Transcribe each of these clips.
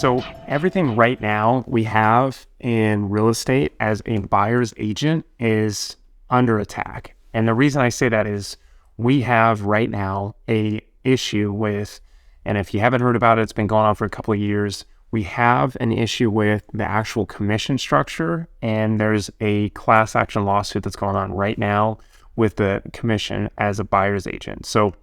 So everything right now we have in real estate as a buyer's agent is under attack. And the reason I say that is we have right now a issue with, and if you haven't heard about it, it's been going on for a couple of years. We have an issue with the actual commission structure, and there's a class action lawsuit that's going on right now with the commission as a buyer's agent. So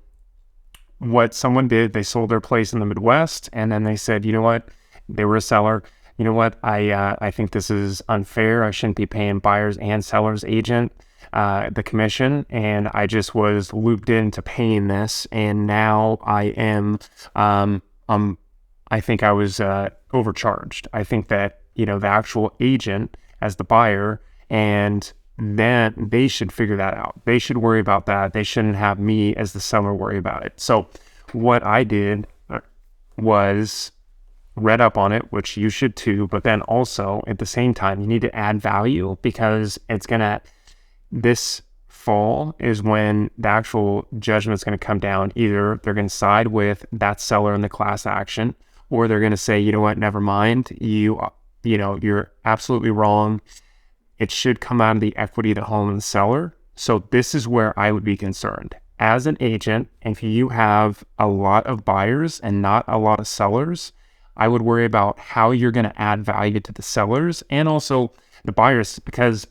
what someone did, they sold their place in the Midwest, and then they said, you know what, they were a seller. You know what, I think this is unfair. I shouldn't be paying buyers and sellers agent the commission, and I just was looped into paying this, and now I am, I think I was overcharged. I think that, the actual agent as the buyer, and then they should figure that out. They should worry about that. They shouldn't have me as the seller worry about it. So what I did was read up on it, which you should too, but then also at the same time, you need to add value, because this fall is when the actual judgment is going to come down. Either they're going to side with that seller in the class action, or they're going to say, you know what, never mind. You're absolutely wrong. It should come out of the equity of the home and the seller. So this is where I would be concerned. As an agent, if you have a lot of buyers and not a lot of sellers, I would worry about how you're going to add value to the sellers and also the buyers, because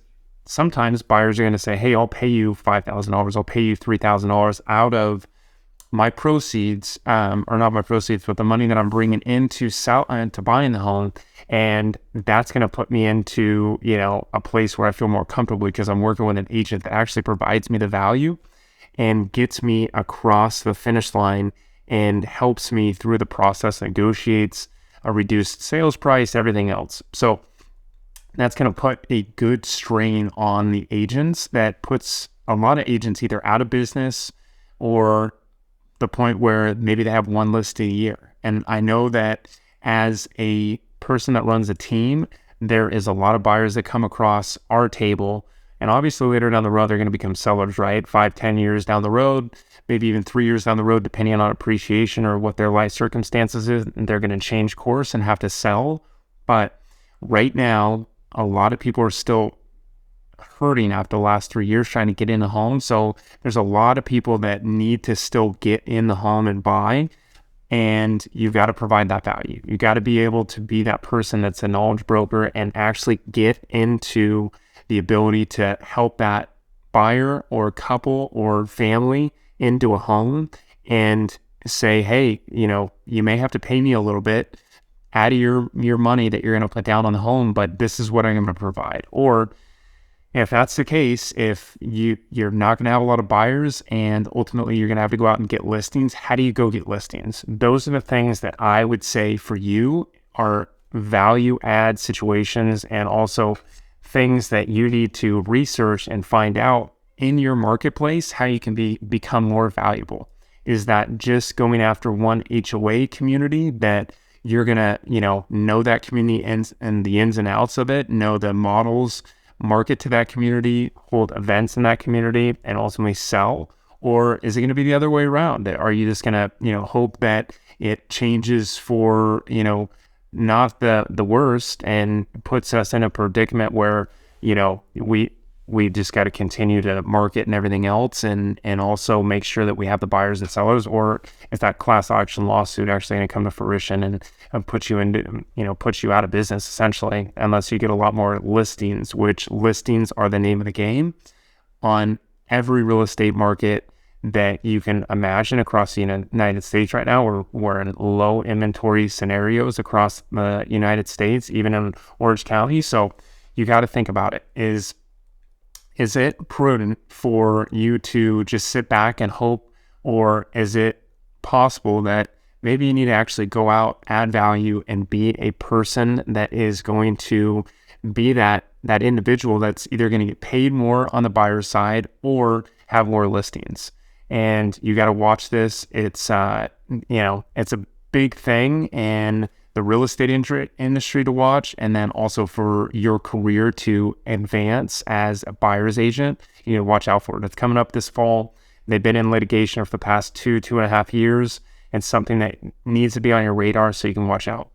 sometimes buyers are going to say, hey, I'll pay you $5,000. I'll pay you $3,000 out of my proceeds, or not my proceeds, but the money that I'm bringing in to buying the home. And that's going to put me into, a place where I feel more comfortable, because I'm working with an agent that actually provides me the value and gets me across the finish line and helps me through the process, negotiates a reduced sales price, everything else. So that's going to put a good strain on the agents. That puts a lot of agents either out of business or the point where maybe they have one listing a year. And I know that as a person that runs a team, there is a lot of buyers that come across our table, and obviously later down the road, they're going to become sellers, right? 5-10 years down the road, maybe even 3 years down the road, depending on appreciation or what their life circumstances is, and they're going to change course and have to sell. But right now, a lot of people are still hurting after the last 3 years trying to get in a home. So there's a lot of people that need to still get in the home and buy, and you've got to provide that value. You got to be able to be that person that's a knowledge broker and actually get into the ability to help that buyer or couple or family into a home and say, hey, you may have to pay me a little bit out of your money that you're going to put down on the home, but this is what I'm going to provide. Or if that's the case, if you're not going to have a lot of buyers and ultimately you're going to have to go out and get listings, how do you go get listings? Those are the things that I would say for you are value add situations, and also things that you need to research and find out in your marketplace how you can become more valuable. Is that just going after one HOA community that you're going to, know that community and the ins and outs of it, know the models, market to that community, hold events in that community, and ultimately sell? Or is it going to be the other way around? Are you just going to, hope that it changes for, not the worst, and puts us in a predicament where, we just got to continue to market and everything else, and also make sure that we have the buyers and sellers? Or is that class action lawsuit actually going to come to fruition and put you into, put you out of business essentially, unless you get a lot more listings, which listings are the name of the game on every real estate market that you can imagine across the United States right now. We're in low inventory scenarios across the United States, even in Orange County. So you got to think about it. Is it prudent for you to just sit back and hope, or is it possible that maybe you need to actually go out, add value, and be a person that is going to be that individual that's either going to get paid more on the buyer's side or have more listings? And you got to watch this. It's it's a big thing, and the real estate industry to watch, and then also for your career to advance as a buyer's agent. You need to watch out for it. It's coming up this fall. They've been in litigation for the past 2.5 years, and something that needs to be on your radar so you can watch out.